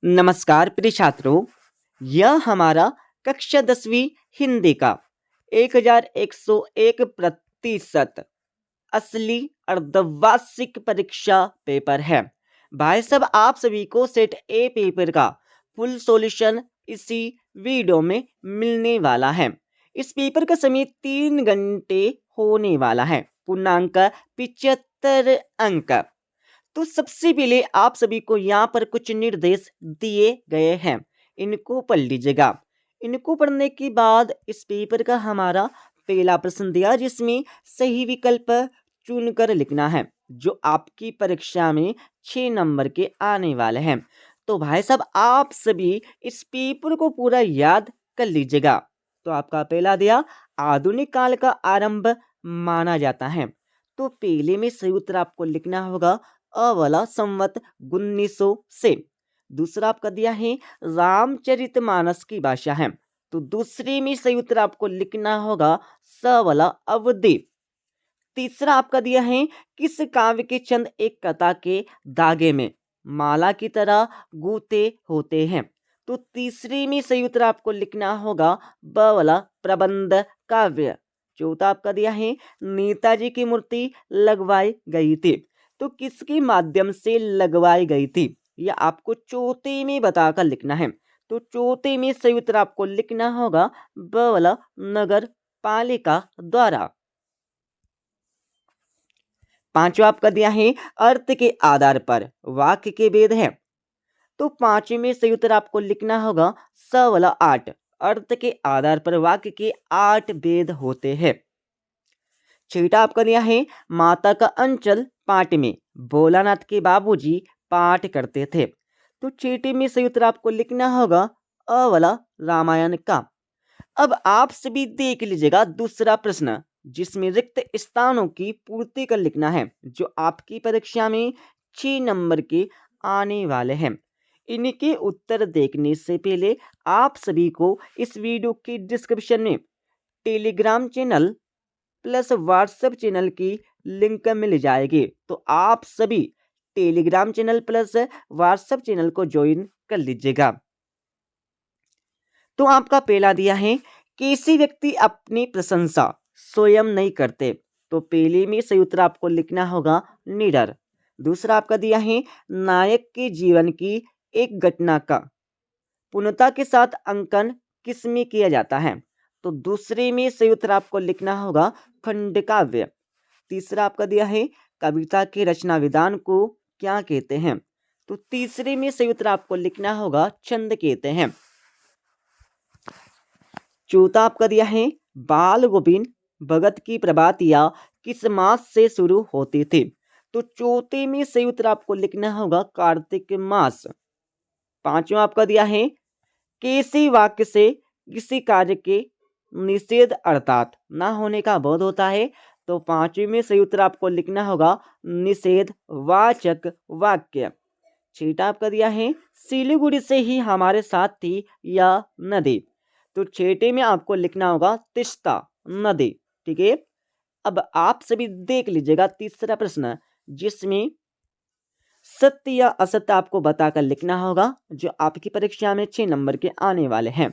नमस्कार प्रिय छात्रों, यह हमारा कक्षा 10वीं हिंदी का 1101% असली अर्धवार्षिक परीक्षा पेपर है। भाई साहब, आप सभी को सेट ए पेपर का फुल सॉल्यूशन इसी वीडियो में मिलने वाला है। इस पेपर का समय 3 घंटे होने वाला है। पूर्णांक 75 अंक। तो सबसे पहले आप सभी को यहाँ पर कुछ निर्देश दिए गए हैं, इनको पढ़ लीजिएगा। इनको पढ़ने के बाद इस पेपर का हमारा पहला प्रश्न दिया, जिसमें सही विकल्प चुनकर लिखना है, जो आपकी परीक्षा में 6 नंबर के आने वाले हैं। तो भाई साहब, आप सभी इस पेपर को पूरा याद कर लीजिएगा। तो आपका पहला दिया, आधुनिक काल का आरंभ माना जाता है। तो पहले में सही उत्तर आपको लिखना होगा अ वाला संवत 1900 से। दूसरा आपका दिया है रामचरितमानस की भाषा है। तो दूसरे में सही उत्तर आपको लिखना होगा स वाला अवधि। तीसरा आपका दिया है किस काव्य के छंद एक कथा के धागे में माला की तरह गूंथे होते हैं। तो तीसरे में सही उत्तर आपको लिखना होगा ब वाला प्रबंध काव्य। चौथा आपका दिया है नेताजी की मूर्ति लगवाई गई थी। तो किसके माध्यम से लगवाई गई थी, यह आपको चौथे में बताकर लिखना है। तो चौथे में सही उत्तर आपको लिखना होगा ब वाला नगर पालिका द्वारा। पांचवा आपका दिया है अर्थ के आधार पर वाक्य के भेद है। तो पांचवें में सही उत्तर आपको लिखना होगा स वाला 8। अर्थ के आधार पर वाक्य के 8 भेद होते हैं। छठा आपका दिया है माता का अंचल पाठ में भोलानाथ के बाबूजी पाठ करते थे। तो छठे में सही उत्तर आपको लिखना होगा अ वाला रामायण का। अब आप सभी देख लीजिएगा दूसरा प्रश्न, जिसमें रिक्त स्थानों की पूर्ति कर लिखना है, जो आपकी परीक्षा में 6 नंबर के आने वाले हैं। इनके उत्तर देखने से पहले आप सभी को इस वीडियो के डिस्क्रिप्शन में Telegram channel plus WhatsApp channel की लिंक मिल जाएगी। तो आप सभी Telegram channel plus WhatsApp channel को ज्वाइन कर लीजिएगा। तो आपका पहला दिया है किसी व्यक्ति अपनी प्रशंसा स्वयं नहीं करते। तो पहले में सही उत्तर आपको लिखना होगा निडर। दूसरा आपका दिया है नायक के जीवन की एक घटना का पूर्णता के साथ अंकन किसमें किया जाता है। तो दूसरे में सही उत्तर आपको लिखना होगा खंड काव्य। तीसरा आपका दिया है कविता के रचना विधान को क्या कहते हैं। तो तीसरे में सही उत्तर आपको लिखना होगा छंद कहते हैं। चौथा आपका दिया है बाल गोविंद भगत की प्रभातियां किस मास से शुरू होती थी। तो चौथे में सही उत्तर आपको लिखना होगा कार्तिक मास। पांचवा आपका दिया है किसी वाक्य से किसी कार्य के निषेध अर्थात ना होने का बोध होता है। तो पांचवी में सही उत्तर आपको लिखना होगा निषेध वाचक वाक्य। छठा आपका दिया है सिलीगुड़ी से ही हमारे साथ थी या नदी। तो छठे में आपको लिखना होगा तिस्ता नदी। ठीक है, अब आप सभी देख लीजिएगा तीसरा प्रश्न, जिसमें सत्य या असत्य आपको बताकर लिखना होगा, जो आपकी परीक्षा में 6 नंबर के आने वाले हैं।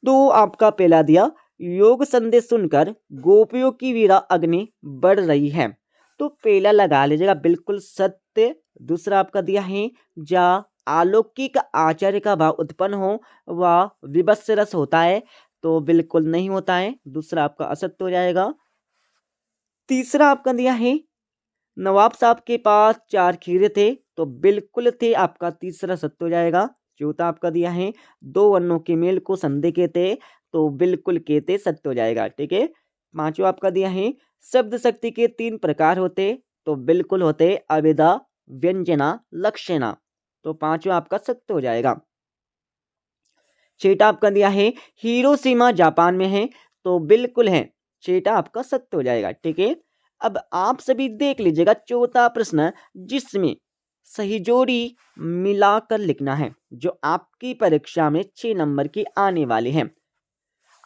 तो आपका पहला दिया योग संदेश सुनकर गोपियों की वीरा अग्नि बढ़ रही है। तो पहला लगा लीजिएगा बिल्कुल सत्य। दूसरा आपका दिया है जा अलौकिक आचार्य का भाव उत्पन्न हो वह विभत्स रस होता है। तो बिल्कुल नहीं होता है, दूसरा आपका असत्य हो जाएगा। तीसरा आपका दिया है नवाब साहब के पास 4 खीरे थे। तो बिल्कुल थे, आपका तीसरा सत्य हो जाएगा। चौथा आपका दिया है 2 वर्णों के मेल को संधि कहते। तो बिल्कुल कहते सत्य हो जाएगा। ठीक है, पांचवा आपका दिया है शब्द शक्ति के 3 प्रकार होते। तो बिल्कुल होते अभिधा व्यंजना लक्षणा। तो पांचवा आपका सत्य हो जाएगा। छठा आपका दिया है हिरोशिमा जापान में है। तो बिल्कुल है, छठा आपका सत्य हो जाएगा। ठीक है, अब आप सभी देख लीजिएगा चौथा प्रश्न, जिसमें सही जोड़ी मिलाकर लिखना है, जो आपकी परीक्षा में 6 नंबर की आने वाली है।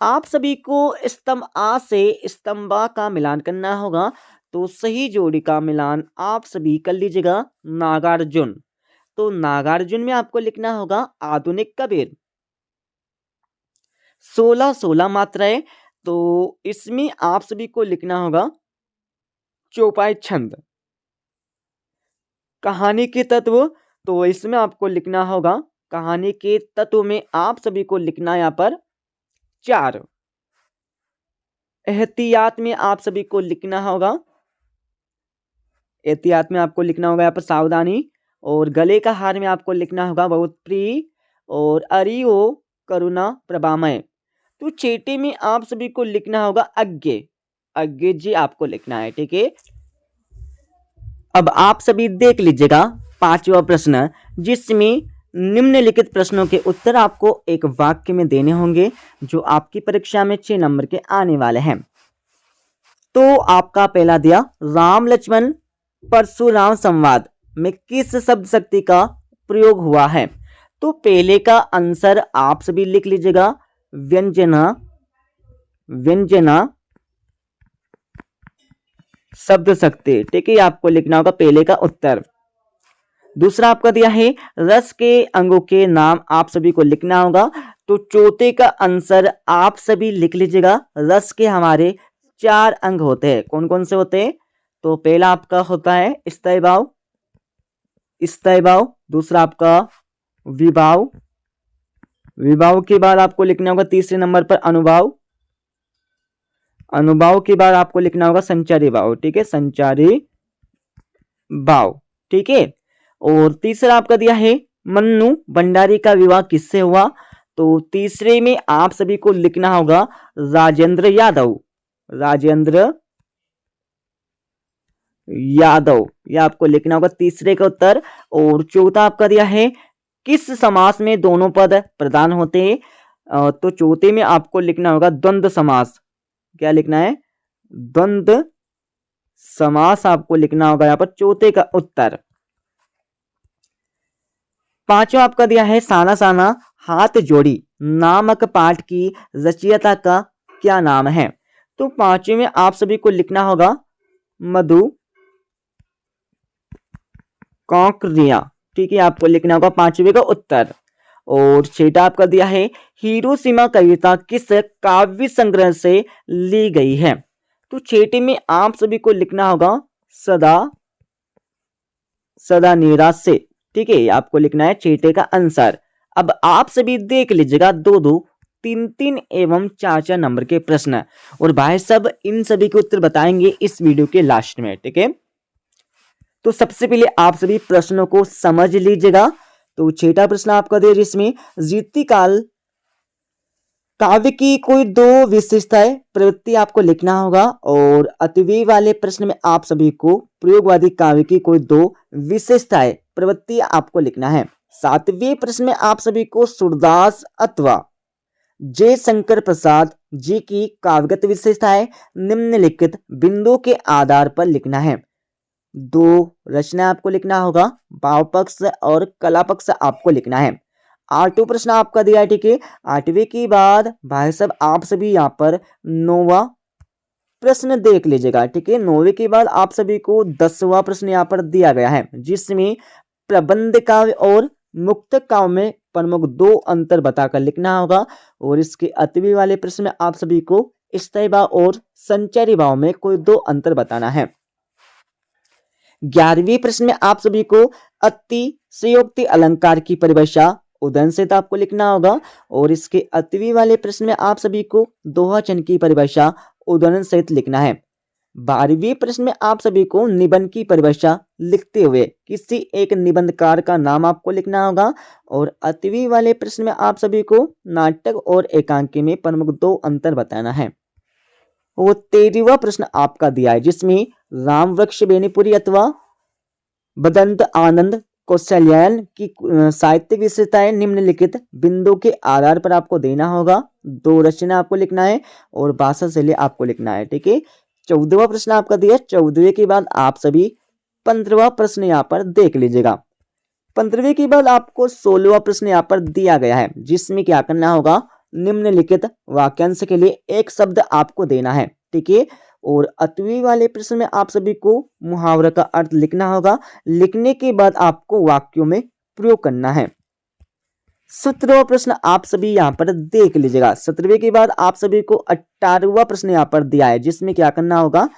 आप सभी को स्तंभ आ से स्तंभ बा का मिलान करना होगा। तो सही जोड़ी का मिलान आप सभी कर लीजिएगा नागार्जुन। तो नागार्जुन में आपको लिखना होगा आधुनिक कबीर। 16 मात्राएं, तो इसमें आप सभी को लिखना होगा चौपाई छंद। कहानी के तत्व, तो इसमें आपको लिखना होगा कहानी के तत्व में आप सभी को लिखना यहाँ पर 4। एहतियात में आप सभी को लिखना होगा, एहतियात में आपको लिखना होगा यहाँ पर सावधानी। और गले का हार में आपको लिखना होगा बहुत प्रिय। और अरियो करुणा प्रभामय। तो चेटे में आप सभी को लिखना होगा अज्ञे, अज्ञे जी आपको लिखना है, ठीक है। अब आप सभी देख लीजिएगा 5वां प्रश्न, जिसमें निम्नलिखित प्रश्नों के उत्तर आपको एक वाक्य में देने होंगे, जो आपकी परीक्षा में 6 नंबर के आने वाले हैं। तो आपका पहला दिया, राम लक्ष्मण परशुराम संवाद में किस शब्द शक्ति का प्रयोग हुआ है। तो पहले का आंसर आप सभी लिख लीजिएगा व्यंजना, व्यंजना शब्द शक्ति, ठीक है, आपको लिखना होगा पहले का उत्तर। दूसरा आपका दिया है रस के अंगों के नाम आप सभी को लिखना होगा। तो चौथे का आंसर आप सभी लिख लीजिएगा, रस के हमारे 4 अंग होते हैं। कौन कौन से होते हैं? तो पहला आपका होता है स्थायी भाव, स्थायी भाव। दूसरा आपका विभाव, विभाव के बाद आपको लिखना होगा तीसरे नंबर पर अनुभाव, अनुभाव के बाद आपको लिखना होगा संचारी भाव, ठीक है, संचारी भाव, ठीक है। और तीसरा आपका दिया है मन्नू भंडारी का विवाह किससे हुआ। तो तीसरे में आप सभी को लिखना होगा राजेंद्र यादव, राजेंद्र यादव, यह आपको लिखना होगा तीसरे का उत्तर। और चौथा आपका दिया है किस समास में दोनों पद प्रधान होते हैं। तो चौथे में आपको लिखना होगा द्वंद्व समास। क्या लिखना है? द्वंद्व समास आपको लिखना होगा यहां पर चौथे का उत्तर। पांचवा आपका दिया है साना साना हाथ जोड़ी नामक पाठ की रचयिता का क्या नाम है। तो पांचवे में आप सभी को लिखना होगा मधु कौकरिया, ठीक है, आपको लिखना होगा पांचवे का उत्तर। और छठा आपका दिया है हिरोशिमा कविता किस काव्य संग्रह से ली गई है। तो छठे में आप सभी को लिखना होगा सदा सदा निराश से, ठीक है, आपको लिखना है छठे का आंसर। अब आप सभी देख लीजिएगा 2-2, 3-3 एवं 4-4 नंबर के प्रश्न, और भाई सब इन सभी के उत्तर बताएंगे इस वीडियो के लास्ट में, ठीक है। तो सबसे पहले आप सभी प्रश्नों को समझ लीजिएगा। तो छठा प्रश्न आपका दे जिसमें रीतिकाल काव्य की कोई 2 विशेषताएं प्रवृत्ति आपको लिखना होगा। और अतिव्यय वाले प्रश्न में आप सभी को प्रयोगवादी काव्य की कोई 2 विशेषताएं प्रवृत्ति आपको लिखना है। 7वें प्रश्न में आप सभी को सूरदास अथवा जय शंकर प्रसाद जी की काव्यगत विशेषताएं निम्नलिखित बिंदुओं के आधार पर लिखना है। 2 रचना आपको लिखना होगा, भाव पक्ष और कला पक्ष आपको लिखना है। 8वां प्रश्न आपका दिया है, ठीक है। 8वें के बाद भाई साहब आप सभी यहाँ पर 9वां प्रश्न देख लीजिएगा, ठीक है। 9वें के बाद आप सभी को 10वां प्रश्न यहाँ पर दिया गया है, जिसमें प्रबंध काव्य और मुक्त काव्य में प्रमुख 2 अंतर बताकर लिखना होगा। और इसके अतिव्यय वाले प्रश्न में आप सभी को स्थायी भाव और संचारी भाव में कोई 2 अंतर बताना है। 11वें प्रश्न में आप सभी को अतिशयोक्ति अलंकार की परिभाषा उदाहरण सहित आपको लिखना होगा। और इसके अतिव्यय वाले प्रश्न में आप सभी को दोहा चिन्ह की परिभाषा उदाहरण सहित लिखना है। 12वें प्रश्न में आप सभी को निबंध की परिभाषा लिखते हुए किसी एक निबंधकार का नाम आपको लिखना होगा। और अतिव्यय वाले प्रश्न में आप सभी को नाटक और एकांकी में प्रमुख 2 अंतर बताना है। वो 13वां प्रश्न आपका दिया है, जिसमें राम वृक्ष बेनीपुरी अथवा बदंत आनंद कौशल्यायन की साहित्यिक विशेषताएं निम्नलिखित बिंदु के आधार पर आपको देना होगा। 2 रचना आपको लिखना है और भाषा शैली आपको लिखना है, ठीक है। 14वां प्रश्न आपका दिया। 14वें के बाद आप सभी 15वां प्रश्न यहाँ पर देख लीजिएगा। 15वें के बाद आपको 16वां प्रश्न यहाँ पर दिया गया है, जिसमें क्या करना होगा, निम्नलिखित वाक्यांश के लिए एक शब्द आपको देना है, ठीक है। और अतिव्यय वाले प्रश्न में आप सभी को मुहावरा का अर्थ लिखना होगा। लिखने के बाद आपको वाक्यों में प्रयोग करना है। 17वां प्रश्न आप सभी यहाँ पर देख लीजिएगा। 17वें के बाद आप सभी को 18वां प्रश्न यहाँ पर दिया है, जिसमें क्या करना होगा,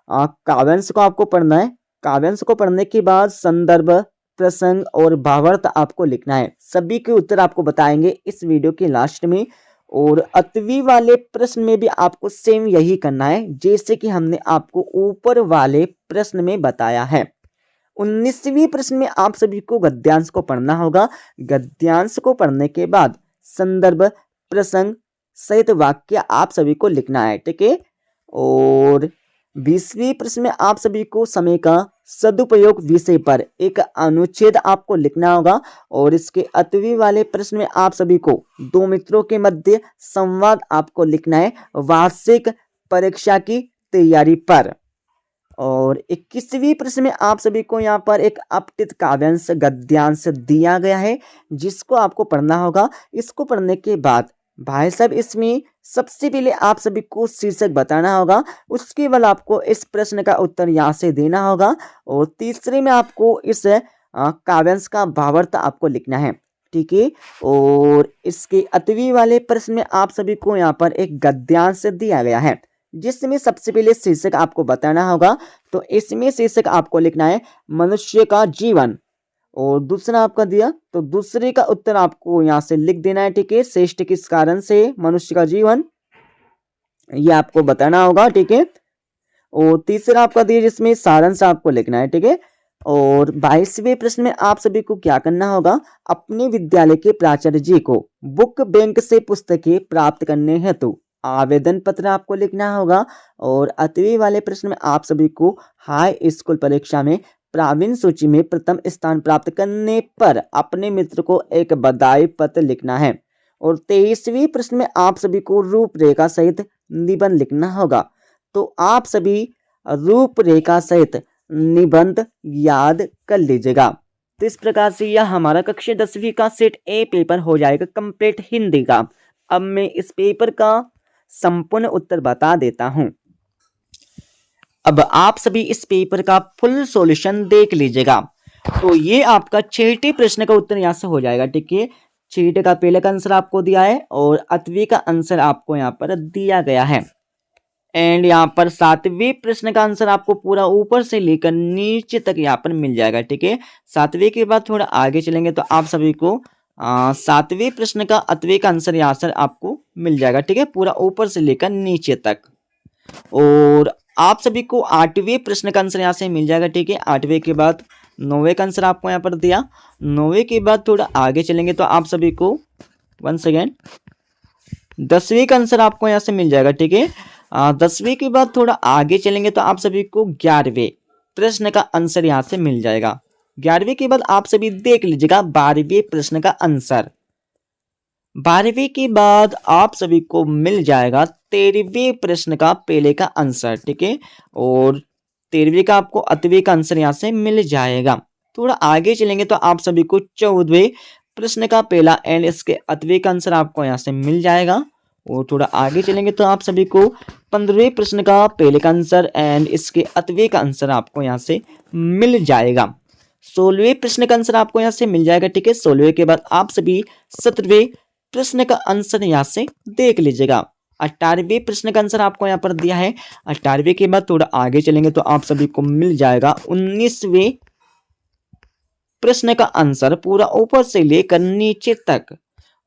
काव्यांश को आपको पढ़ना है। काव्यांश को पढ़ने के बाद संदर्भ, प्रसंग और भावार्थ आपको लिखना है। सभी के उत्तर आपको बताएंगे इस वीडियो के लास्ट में। और 8वीं वाले प्रश्न में भी आपको सेम यही करना है, जैसे कि हमने आपको ऊपर वाले प्रश्न में बताया है। 19वीं प्रश्न में आप सभी को गद्यांश को पढ़ना होगा। गद्यांश को पढ़ने के बाद संदर्भ, प्रसंग सहित वाक्य आप सभी को लिखना है, ठीक है। और 20वीं प्रश्न में आप सभी को समय का सदुपयोग विषय पर एक अनुच्छेद आपको लिखना होगा। और इसके 8वीं वाले प्रश्न में आप सभी को दो मित्रों के मध्य संवाद आपको लिखना है वार्षिक परीक्षा की तैयारी पर। और 21वीं प्रश्न में आप सभी को यहाँ पर एक अपठित काव्यांश गद्यांश दिया गया है, जिसको आपको पढ़ना होगा। इसको पढ़ने के बाद भाई साहब इसमें सबसे पहले आप सभी को शीर्षक बताना होगा, उसके बाद आपको इस प्रश्न का उत्तर यहाँ से देना होगा। और तीसरे में आपको इस काव्यांश का भावार्थ आपको लिखना है, ठीक है। और इसके 8वीं वाले प्रश्न में आप सभी को यहाँ पर एक गद्यांश दिया गया है, जिसमें सबसे पहले शीर्षक आपको बताना होगा। तो इसमें शीर्षक आपको लिखना है मनुष्य का जीवन। और दूसरा आपका दिया, तो दूसरे का उत्तर आपको यहाँ से लिख देना है, ठीक है। श्रेष्ठ किस कारण से मनुष्य का जीवन, ये आपको बताना होगा, ठीक है। और तीसरा आपका दिया, जिसमें सारांश आपको लिखना है, ठीक है। और 22वें प्रश्न में आप सभी को क्या करना होगा, अपने विद्यालय के प्राचार्य जी को बुक बैंक से पुस्तकें प्राप्त करने हेतु आवेदन पत्र आपको लिखना होगा। और 8वीं वाले प्रश्न में आप सभी को हाई स्कूल परीक्षा में प्रावीण्य सूची में प्रथम स्थान प्राप्त करने पर अपने मित्र को एक बधाई पत्र लिखना है। और 23वीं प्रश्न में आप सभी को रूपरेखा सहित निबंध लिखना होगा। तो आप सभी रूपरेखा सहित निबंध याद कर लीजिएगा। तो इस प्रकार से यह हमारा कक्षा 10वीं का सेट ए पेपर हो जाएगा कंप्लीट हिंदी का। अब मैं इस पेपर का संपूर्ण उत्तर बता देता हूं। अब आप सभी इस पेपर का फुल सॉल्यूशन देख लीजिएगा। तो ये आपका 6ठे प्रश्न का उत्तर यहां से हो जाएगा, ठीक है। 6ठे का पहले का आंसर आपको दिया है और 8वीं का आंसर आपको यहाँ पर दिया गया है। एंड यहाँ पर 7वें प्रश्न का आंसर आपको पूरा ऊपर से लेकर नीचे तक यहाँ पर मिल जाएगा, ठीक है। 7वें के बाद थोड़ा आगे चलेंगे तो आप सभी को 7वें प्रश्न का 8वें का आंसर यहाँ से आपको मिल जाएगा, ठीक है, पूरा ऊपर से लेकर नीचे तक। और आप सभी को 8वें प्रश्न का आंसर यहाँ से मिल जाएगा, ठीक है। 8वें के बाद 9वें का आंसर आपको यहाँ पर दिया। 9वें के बाद थोड़ा आगे चलेंगे तो आप सभी को 1 सेकेंड 10वीं का आंसर आपको यहाँ से मिल जाएगा, ठीक है। 10वीं के बाद थोड़ा आगे चलेंगे तो आप सभी को 11वें प्रश्न का आंसर यहाँ से मिल जाएगा। 11वें के बाद आप सभी देख लीजिएगा 12वें प्रश्न का आंसर। 12वीं के बाद आप सभी को मिल जाएगा 13वें प्रश्न का पहले का आंसर, ठीक है। और 13वीं का आपको 8वीं का आंसर यहाँ से मिल जाएगा। थोड़ा आगे चलेंगे तो आप सभी को 14वें प्रश्न का पहला एंड इसके 8वीं का आंसर आपको यहाँ से मिल जाएगा। और थोड़ा आगे चलेंगे तो आप सभी को 15वें प्रश्न का पहले का आंसर एंड इसके 8वीं का आंसर आपको यहाँ से मिल जाएगा। 16वें प्रश्न का आंसर आपको यहाँ से मिल जाएगा, ठीक है। 16वें के बाद आप सभी 17वें प्रश्न का आंसर यहाँ से देख लीजिएगा। 18वें प्रश्न का आंसर आपको यहाँ पर दिया है। 18वें के बाद थोड़ा आगे चलेंगे तो आप सभी को मिल जाएगा 19वें प्रश्न का आंसर पूरा ऊपर से लेकर नीचे तक।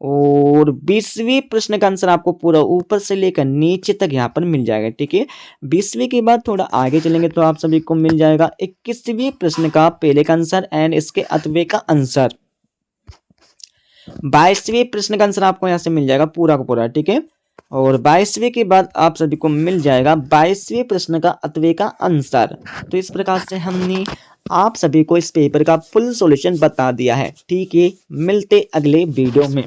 और 20वीं प्रश्न का आंसर आपको पूरा ऊपर से लेकर नीचे तक यहाँ पर मिल जाएगा, ठीक है। 20वीं के बाद थोड़ा आगे चलेंगे तो आप सभी को मिल जाएगा 21वीं प्रश्न का पहले का आंसर एंड इसके 8वें का आंसर। 22वें प्रश्न का आंसर आपको यहाँ से मिल जाएगा पूरा का पूरा, ठीक है। और 22वें के बाद आप सभी को मिल जाएगा 22वें प्रश्न का 8वें का आंसर। तो इस प्रकार से हमने आप सभी को इस पेपर का फुल सॉल्यूशन बता दिया है, ठीक है। मिलते अगले वीडियो में।